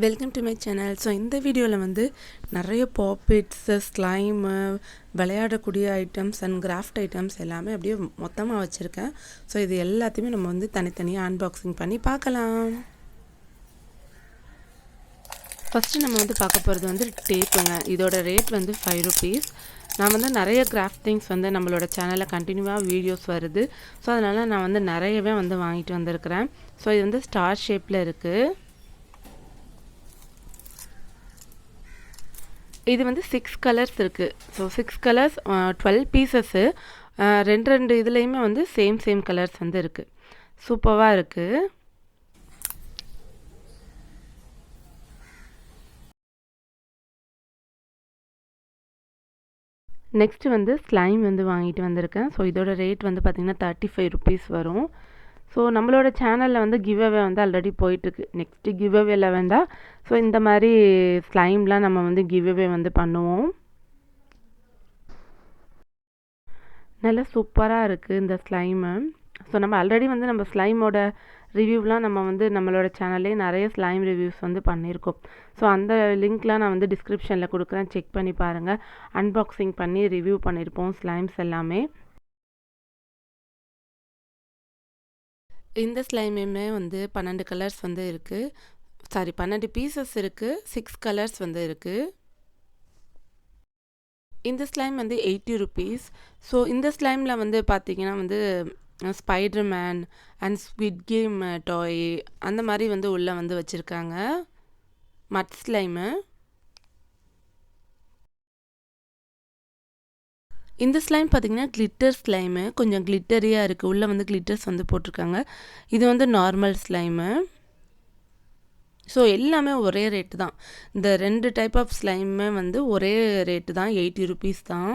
Welcome to my channel. So இந்த வீடியோவில் வந்து நிறைய பாப்பிட்ஸு, ஸ்லைமு, விளையாடக்கூடிய ஐட்டம்ஸ் அண்ட் கிராஃப்ட் ஐட்டம்ஸ் எல்லாமே அப்படியே மொத்தமாக வச்சுருக்கேன். ஸோ இது எல்லாத்தையுமே நம்ம வந்து தனித்தனியாக அன்பாக்சிங் பண்ணி பார்க்கலாம். ஃபஸ்ட்டு நம்ம வந்து பார்க்க போகிறது வந்து டேப்புங்க. இதோட ரேட் வந்து 5 rupees. நான் வந்து நிறைய கிராஃப்ட் திங்ஸ் வந்து நம்மளோட சேனலில் கண்டினியூவாக வீடியோஸ் வருது. ஸோ அதனால் நான் வந்து நிறையவே வந்து வாங்கிட்டு வந்திருக்கிறேன். ஸோ இது வந்து ஸ்டார் ஷேப்பில் இருக்குது. இது வந்து 6 கலர்ஸ் இருக்குது. So 6 colours 12 pieces. ரெண்டு இதுலேயுமே வந்து சேம் கலர்ஸ் வந்து இருக்குது. சூப்பராக இருக்குது. நெக்ஸ்ட்டு வந்து ஸ்லைம் வந்து வாங்கிட்டு வந்திருக்கேன். ஸோ இதோட ரேட் வந்து பார்த்திங்கன்னா 35 rupees வரும். ஸோ நம்மளோட சேனலில் வந்து கிவ் அவே வந்து ஆல்ரெடி போயிட்டுருக்கு. நெக்ஸ்ட்டு கிவ் அவேல வேண்டாம். ஸோ இந்த மாதிரி ஸ்லைம்லாம் நம்ம வந்து கிவ் அவே வந்து பண்ணுவோம். நல்லா சூப்பராக இருக்குது இந்த ஸ்லைமு. ஸோ நம்ம ஆல்ரெடி வந்து நம்ம ஸ்லைமோட ரிவ்யூலாம் நம்ம வந்து நம்மளோட சேனல்லே நிறைய ஸ்லைம் ரிவ்யூஸ் வந்து பண்ணியிருக்கோம். ஸோ அந்த லிங்க்லாம் நான் வந்து டிஸ்கிரிப்ஷனில் கொடுக்குறேன், செக் பண்ணி பாருங்கள். அன்பாக்சிங் பண்ணி ரிவ்யூ பண்ணியிருப்போம் ஸ்லைம்ஸ் எல்லாமே. இந்த ஸ்லைமுமே வந்து 12 கலர்ஸ் வந்து இருக்குது. 12 பீசஸ் இருக்குது. 6 கலர்ஸ் வந்து இருக்குது. இந்த ஸ்லைம் வந்து 80 rupees. ஸோ இந்த ஸ்லைமில் வந்து பார்த்திங்கன்னா வந்து Spider Man and squid game toy அந்த மாதிரி வந்து உள்ளே வந்து வச்சுருக்காங்க. மட் ஸ்லைமு. இந்த ஸ்லைம் பார்த்திங்கன்னா கிளிட்டர் ஸ்லைமு. கொஞ்சம் கிளிட்டரியாக இருக்குது. உள்ளே வந்து கிளிட்டர்ஸ் வந்து போட்டிருக்காங்க. இது வந்து நார்மல் ஸ்லைமு. ஸோ எல்லாமே ஒரே ரேட்டு தான். இந்த 2 டைப் ஆஃப் ஸ்லைமே வந்து ஒரே ரேட்டு தான், 80 rupees தான்.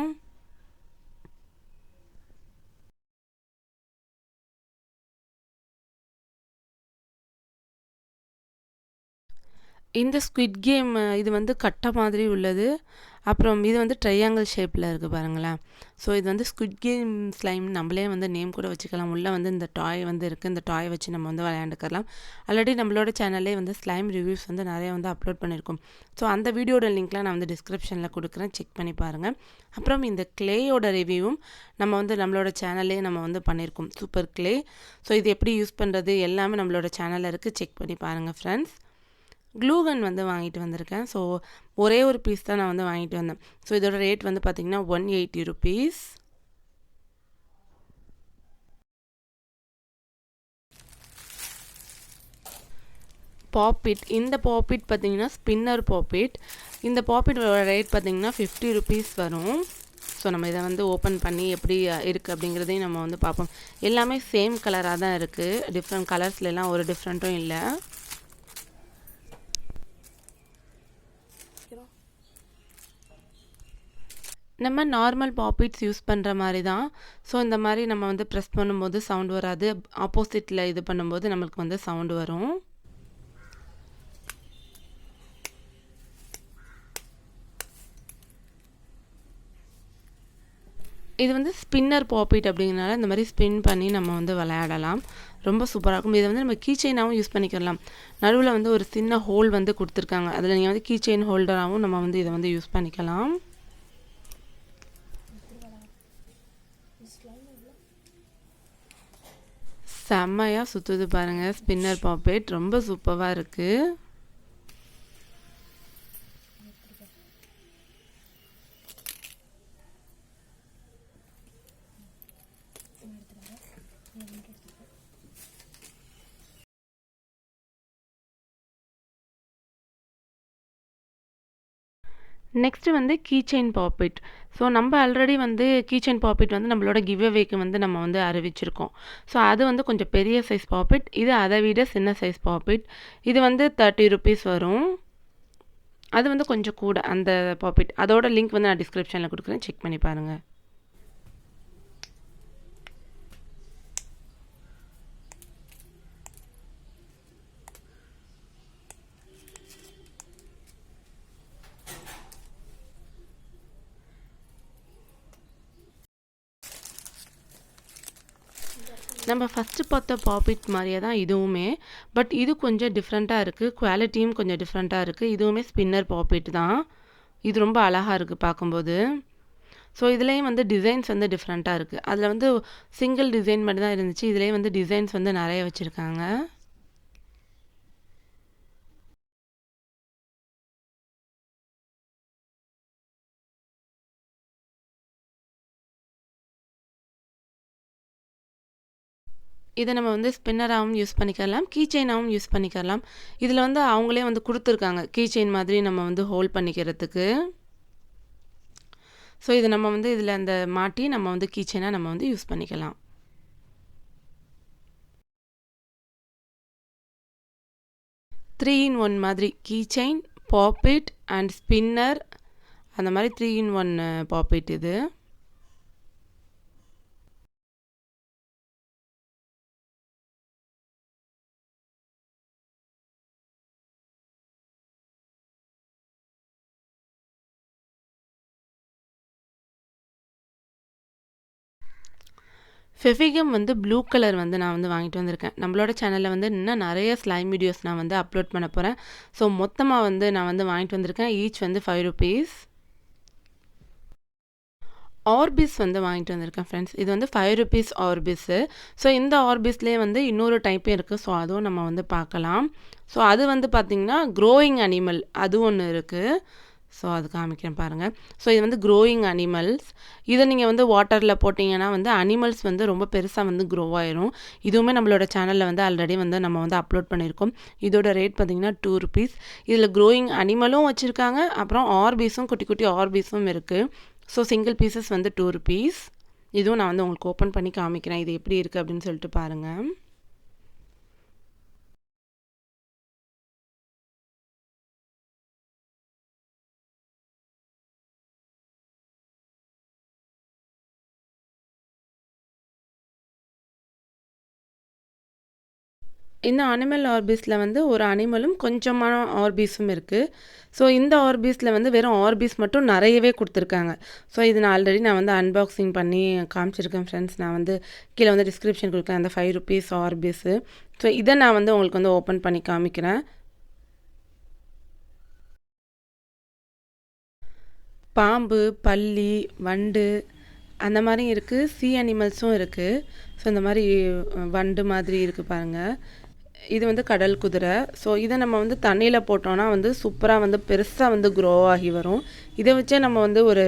இந்த ஸ்குவிட் கேம் இது வந்து கட்டை மாதிரி உள்ளது. அப்புறம் இது வந்து ட்ரையாங்கிள் ஷேப்பில் இருக்குது பாருங்களேன். ஸோ இது வந்து ஸ்குவிட் கேம் ஸ்லைம். நம்மளே வந்து நேம் கூட வச்சுக்கலாம். உள்ளே வந்து இந்த டாய் வந்து இருக்குது. இந்த டாய் வச்சு நம்ம வந்து விளையாண்டுக்கலாம். ஆல்ரெடி நம்மளோட சேனல்லே வந்து ஸ்லைம் ரிவ்யூஸ் வந்து நிறைய வந்து அப்லோட் பண்ணியிருக்கோம். ஸோ அந்த வீடியோட லிங்க்லாம் நான் வந்து டிஸ்கிரிப்ஷனில் கொடுக்குறேன், செக் பண்ணி பாருங்கள். அப்புறம் இந்த கிளேயோட ரிவ்யூவும் நம்ம வந்து நம்மளோட சேனல்லே நம்ம வந்து பண்ணியிருக்கோம். Super clay. ஸோ இது எப்படி யூஸ் பண்ணுறது எல்லாமே நம்மளோட சேனலில் இருக்குது, செக் பண்ணி பாருங்கள் ஃப்ரெண்ட்ஸ். க்ளூகன் வந்து வாங்கிட்டு வந்திருக்கேன். ஸோ ஒரே ஒரு பீஸ் தான் நான் வந்து வாங்கிட்டு வந்தேன். ஸோ இதோட ரேட் வந்து பார்த்திங்கன்னா 180 rupees. பாப்பிட். இந்த பாப்பிட் பார்த்திங்கன்னா ஸ்பின்னர் பாப்பிட். இந்த பாப்பிட்டோட ரேட் பார்த்திங்கன்னா 50 rupees வரும். ஸோ நம்ம இதை வந்து ஓப்பன் பண்ணி எப்படி இருக்குது அப்படிங்கிறதையும் நம்ம வந்து பார்ப்போம். எல்லாமே சேம் கலராக தான் இருக்குது. டிஃப்ரெண்ட் கலர்ஸ்லாம் ஒரு டிஃப்ரெண்ட்டும் இல்லை. நம்ம நார்மல் பாப்பிட்ஸ் யூஸ் பண்ணுற மாதிரி தான். ஸோ இந்த மாதிரி நம்ம வந்து ப்ரெஸ் பண்ணும்போது சவுண்ட் வராது. ஆப்போசிட்டில் இது பண்ணும்போது நம்மளுக்கு வந்து சவுண்டு வரும். இது வந்து ஸ்பின்னர் பாப்பிட் அப்படிங்கிறனால இந்த மாதிரி ஸ்பின் பண்ணி நம்ம வந்து விளையாடலாம். ரொம்ப சூப்பராக இருக்கும். இதை வந்து நம்ம கீ செயினாகவும் யூஸ் பண்ணிக்கலாம். நடுவில் வந்து ஒரு சின்ன ஹோல் வந்து கொடுத்துருக்காங்க. அதில் நீங்கள் வந்து கீ செயின் ஹோல்டராகவும் நம்ம வந்து இதை வந்து யூஸ் பண்ணிக்கலாம். செம்மையாக சுற்றுது பாருங்கள் ஸ்பின்னர் பாப்பெட். ரொம்ப சூப்பராக இருக்குது. நெக்ஸ்ட்டு வந்து கீ செயின் பாப்பிட். ஸோ நம்ம ஆல்ரெடி வந்து கீ செயின் பாப்பிட் வந்து நம்மளோட கிவ் அவேக்கு வந்து நம்ம வந்து அறிவிச்சிருக்கோம். ஸோ அது வந்து கொஞ்சம் பெரிய சைஸ் பாப்பிட். இது அதை விட சின்ன சைஸ் பாப்பிட். இது வந்து 30 rupees வரும். அது வந்து கொஞ்சம் கூட அந்த பாப்பிட். அதோட லிங்க் வந்து நான் டிஸ்கிரிப்ஷனில் கொடுக்குறேன், செக் பண்ணி பாருங்கள். நம்ம ஃபஸ்ட்டு பார்த்த பாப்பிட் மாதிரியே தான் இதுவுமே. பட் இது கொஞ்சம் டிஃப்ரெண்ட்டாக இருக்குது. குவாலிட்டியும் கொஞ்சம் டிஃப்ரெண்ட்டாக இருக்குது. இதுவுமே ஸ்பின்னர் பாப்பிட் தான். இது ரொம்ப அழகாக இருக்குது பார்க்கும்போது. ஸோ இதுலேயும் வந்து டிசைன்ஸ் வந்து டிஃப்ரெண்ட்டாக இருக்குது. அதில் வந்து சிங்கிள் டிசைன் மட்டும் தான் இருந்துச்சு. இதுலேயே வந்து டிசைன்ஸ் வந்து நிறைய வச்சுருக்காங்க. இதை நம்ம வந்து ஸ்பின்னராகவும் யூஸ் பண்ணிக்கலாம், கீ செயினாகவும் யூஸ் பண்ணிக்கலாம். இதில் வந்து அவங்களே வந்து கொடுத்துருக்காங்க கீ செயின் மாதிரி நம்ம வந்து ஹோல்ட் பண்ணிக்கிறதுக்கு. ஸோ இதை நம்ம வந்து இதில் அந்த மாட்டி நம்ம வந்து கீ செயினாக நம்ம வந்து யூஸ் பண்ணிக்கலாம். த்ரீ இன் ஒன் மாதிரி key chain, pop it and spinner, அந்த மாதிரி 3 in 1 பாப்பிட் இது. ஃபெவிகம் வந்து ப்ளூ கலர் வந்து நான் வந்து வாங்கிட்டு வந்திருக்கேன். நம்மளோட சேனலில் வந்து இன்னும் நிறைய ஸ்லைம் வீடியோஸ் நான் வந்து அப்லோட் பண்ண போகிறேன். ஸோ மொத்தமாக வந்து நான் வந்து வாங்கிட்டு வந்திருக்கேன். ஈச் வந்து 5 rupees. ஆர்பீஸ் வந்து வாங்கிட்டு வந்திருக்கேன் ஃப்ரெண்ட்ஸ். இது வந்து 5 rupees ஆர்பீஸு. ஸோ இந்த ஆர்பீஸ்லேயே வந்து இன்னொரு டைப்பும் இருக்குது. ஸோ அதுவும் நம்ம வந்து பார்க்கலாம். ஸோ அது வந்து பார்த்திங்கன்னா க்ரோயிங் அனிமல் அது ஒன்று இருக்குது. ஸோ அது காமிக்கிறேன் பாருங்கள். ஸோ இது வந்து க்ரோயிங் அனிமல்ஸ். இதை நீங்கள் வந்து வாட்டரில் போட்டிங்கன்னா வந்து அனிமல்ஸ் வந்து ரொம்ப பெருசாக வந்து க்ரோ ஆயிரும். இதுவுமே நம்மளோட சேனலில் வந்து ஆல்ரெடி வந்து நம்ம வந்து அப்லோட் பண்ணியிருக்கோம். இதோட ரேட் பார்த்திங்கன்னா 2 rupees. இதில் க்ரோயிங் அனிமலும் வச்சுருக்காங்க, அப்புறம் ஆர்பீஸும் குட்டி குட்டி ஆர்பீஸும் இருக்குது. ஸோ சிங்கிள் பீசஸ் வந்து 2 rupees. இதுவும் நான் வந்து உங்களுக்கு ஓப்பன் பண்ணி காமிக்கிறேன் இது எப்படி இருக்குது அப்படின்னு சொல்லிட்டு பாருங்கள். இந்த அனிமல் ஆர்பீஸில் வந்து ஒரு அனிமலும் கொஞ்சமான ஆர்பீஸும் இருக்குது. ஸோ இந்த ஆர்பீஸில் வந்து வெறும் ஆர்பீஸ் மட்டும் நிறையவே கொடுத்துருக்காங்க. ஸோ இது நான் வந்து அன்பாக்சிங் பண்ணி காமிச்சிருக்கேன் ஃப்ரெண்ட்ஸ். நான் வந்து கீழே வந்து டிஸ்கிரிப்ஷன் கொடுக்குறேன் அந்த 5 rupees ஆர்பீஸு. ஸோ இதை நான் வந்து உங்களுக்கு வந்து ஓப்பன் பண்ணி காமிக்கிறேன். பாம்பு, பல்லி, வண்டு அந்த மாதிரி இருக்குது. சீ அனிமல்ஸும் இருக்குது. ஸோ இந்த மாதிரி வண்டு மாதிரி இருக்குது பாருங்கள். இது வந்து கடல் குதிரை. ஸோ இதை நம்ம வந்து தண்ணியில் போட்டோன்னா வந்து சூப்பராக வந்து பெருசாக வந்து க்ரோ ஆகி வரும். இதை வச்சே நம்ம வந்து ஒரு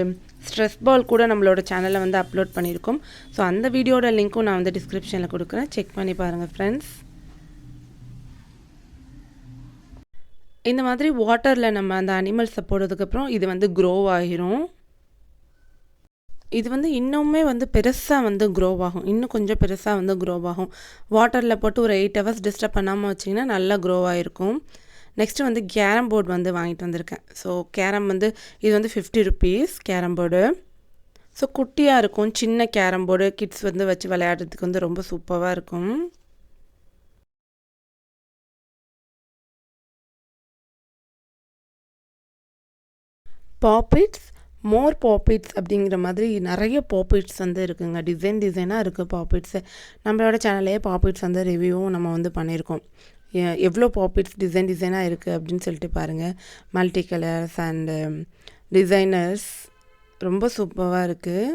ஸ்ட்ரெஸ் பால் கூட நம்மளோட சேனலில் வந்து அப்லோட் பண்ணியிருக்கோம். ஸோ அந்த வீடியோட லிங்க்கும் நான் வந்து டிஸ்கிரிப்ஷனில் கொடுக்குறேன், செக் பண்ணி பாருங்கள் ஃப்ரெண்ட்ஸ். இந்த மாதிரி வாட்டரில் நம்ம அந்த அனிமல்ஸை போடுறதுக்கப்புறம் இது வந்து க்ரோ ஆகிரும். இது வந்து இன்னுமே வந்து பெருசாக வந்து க்ரோ ஆகும். இன்னும் கொஞ்சம் பெருசாக வந்து க்ரோ ஆகும். வாட்டரில் போட்டு ஒரு 8 hours டிஸ்டர்ப் பண்ணாமல் வச்சிங்கன்னா நல்லா க்ரோ ஆகிருக்கும். நெக்ஸ்ட்டு வந்து கேரம் போர்டு வந்து வாங்கிட்டு வந்திருக்கேன். ஸோ கேரம் வந்து இது வந்து 50 rupees கேரம் போர்டு. ஸோ குட்டியாக இருக்கும், சின்ன கேரம் போர்டு கிட்ஸ் வந்து வச்சு விளையாடுறதுக்கு வந்து ரொம்ப சூப்பராக இருக்கும். பாப்பிட்ஸ், மோர் பாப்பிட்ஸ் அப்படிங்கிற மாதிரி நிறைய பாப்பிட்ஸ் வந்து இருக்குங்க. டிசைனாக இருக்குது பாப்பிட்ஸு. நம்மளோட சேனல்லையே பாப்பிட்ஸ் வந்து ரிவ்யூவும் நம்ம வந்து பண்ணியிருக்கோம். எவ்வளோ பாப்பிட்ஸ் டிசைனாக இருக்குது அப்படின்னு சொல்லிட்டு பாருங்கள். மல்டி கலர்ஸ் அண்டு டிசைனர்ஸ் ரொம்ப சூப்பராக இருக்குது.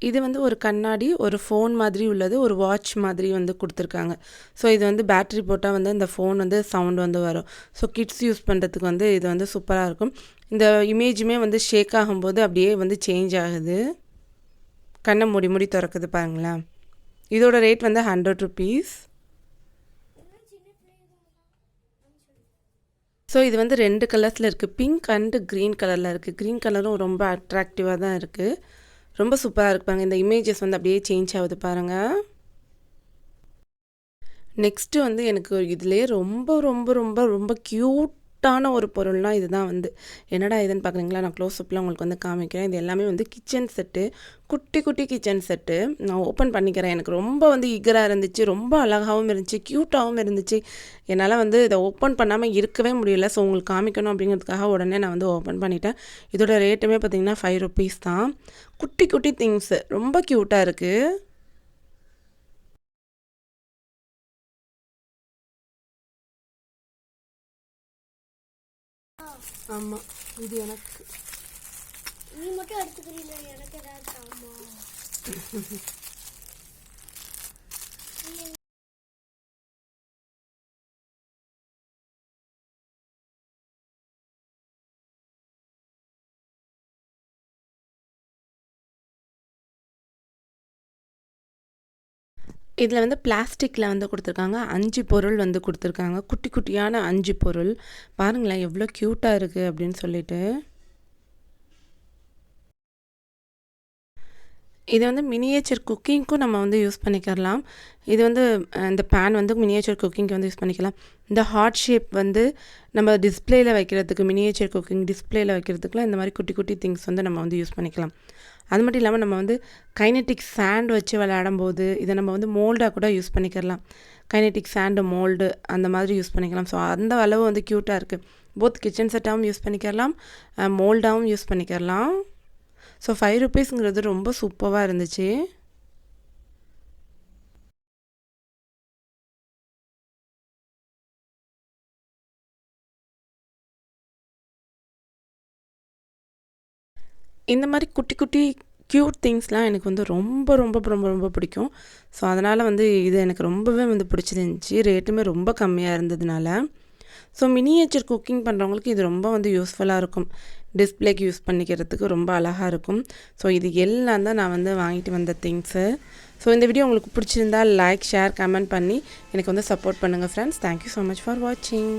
இது வந்து ஒரு கண்ணாடி, ஒரு ஃபோன் மாதிரி உள்ளது, ஒரு வாட்ச் மாதிரி வந்து கொடுத்துருக்காங்க. ஸோ இது வந்து பேட்ரி போட்டால் வந்து இந்த ஃபோன் வந்து சவுண்ட் வந்து வரும். ஸோ கிட்ஸ் யூஸ் பண்ணுறதுக்கு வந்து இது வந்து சூப்பராக இருக்கும். இந்த இமேஜுமே வந்து ஷேக் ஆகும்போது அப்படியே வந்து சேஞ்ச் ஆகுது. கண்ணை மூடி திறக்குது பாருங்களேன். இதோட ரேட் வந்து 100 rupees. ஸோ இது வந்து 2 கலர்ஸில் இருக்குது. பிங்க் அண்டு க்ரீன் கலரில் இருக்குது. க்ரீன் கலரும் ரொம்ப அட்ராக்டிவாக தான் இருக்குது. ரொம்ப சூப்பராக இருக்கு பாருங்கள். இந்த இமேஜஸ் வந்து அப்படியே சேஞ்ச் ஆகுது பாருங்கள். நெக்ஸ்ட்டு வந்து எனக்கு இதுலேயே ரொம்ப ரொம்ப ரொம்ப ரொம்ப க்யூட் க்யூட்டான ஒரு பொருள்னால் இதுதான் வந்து. என்னடா இதுன்னு பார்க்குறீங்களா? நான் க்ளோஸ்அப்பில் உங்களுக்கு வந்து காமிக்கிறேன். இது எல்லாமே வந்து கிச்சன் செட்டு, குட்டி குட்டி கிச்சன் செட்டு. நான் ஓப்பன் பண்ணிக்கிறேன். எனக்கு ரொம்ப வந்து ஈகராக இருந்துச்சு, ரொம்ப அழகாகவும் இருந்துச்சு, க்யூட்டாகவும் இருந்துச்சு. என்னால் வந்து இதை ஓப்பன் பண்ணாமல் இருக்கவே முடியல. ஸோ உங்களுக்கு காமிக்கணும் அப்படிங்கிறதுக்காக உடனே நான் வந்து ஓப்பன் பண்ணிட்டேன். இதோட ரேட்டுமே பார்த்திங்கன்னா ₹5 தான். குட்டி குட்டி திங்ஸு ரொம்ப க்யூட்டாக இருக்குது. ஆமாம், இது எனக்கு. நீ மட்டும் எடுத்துக்கிறீங்க, எனக்கு ஏதாவது தாமா? இதில் வந்து பிளாஸ்டிக்கில் வந்து கொடுத்துருக்காங்க. 5 பொருள் வந்து கொடுத்துருக்காங்க. குட்டி குட்டியான 5 பொருள். பாருங்களேன் எவ்வளோ க்யூட்டாக இருக்குது அப்படின்னு சொல்லிட்டு. இது வந்து மினியேச்சர் குக்கிங்க்கும் நம்ம வந்து யூஸ் பண்ணிக்கலாம். இது வந்து இந்த பேன் வந்து மினியேச்சர் குக்கிங்க்கு வந்து யூஸ் பண்ணிக்கலாம். இந்த ஹார்ட் ஷேப் வந்து நம்ம டிஸ்பிளேயில் வைக்கிறதுக்கு, மினியேச்சர் குக்கிங் டிஸ்பிளேயில் வைக்கிறதுக்குலாம் இந்த மாதிரி குட்டி குட்டி திங்ஸ் வந்து நம்ம வந்து யூஸ் பண்ணிக்கலாம். அது மட்டும் இல்லாமல் நம்ம வந்து கைனெட்டிக் சாண்ட் வச்சு விளையாடும்போது இதை நம்ம வந்து மோல்டாக கூட யூஸ் பண்ணிக்கலாம். கைனெட்டிக் சாண்டு மோல்டு அந்த மாதிரி யூஸ் பண்ணிக்கலாம். ஸோ அந்த அளவு வந்து க்யூட்டாக இருக்குது. போத் கிச்சன் செட்டாகவும் யூஸ் பண்ணிக்கலாம், மோல்டாகவும் யூஸ் பண்ணிக்கலாம். ஸோ ₹5ங்கிறது ரொம்ப சூப்பராக இருந்துச்சு. இந்த மாதிரி குட்டி குட்டி க்யூட் திங்ஸ்லாம் எனக்கு வந்து ரொம்ப ரொம்ப ரொம்ப ரொம்ப பிடிக்கும். ஸோ அதனால் வந்து இது எனக்கு ரொம்பவே வந்து பிடிச்சிருந்துச்சி. ரேட்டுமே ரொம்ப கம்மியாக இருந்ததுனால. ஸோ மினியேச்சர் குக்கிங் பண்ணுறவங்களுக்கு இது ரொம்ப வந்து யூஸ்ஃபுல்லாக இருக்கும். டிஸ்பிளேக்கு யூஸ் பண்ணிக்கிறதுக்கு ரொம்ப அழகாக இருக்கும். ஸோ இது எல்லாம் தான் நான் வந்து வாங்கிட்டு வந்த திங்ஸு. ஸோ இந்த வீடியோ உங்களுக்கு பிடிச்சிருந்தால் லைக், ஷேர், கமெண்ட் பண்ணி எனக்கு வந்து சப்போர்ட் பண்ணுங்கள் friends. Thank you so much for வாட்சிங்.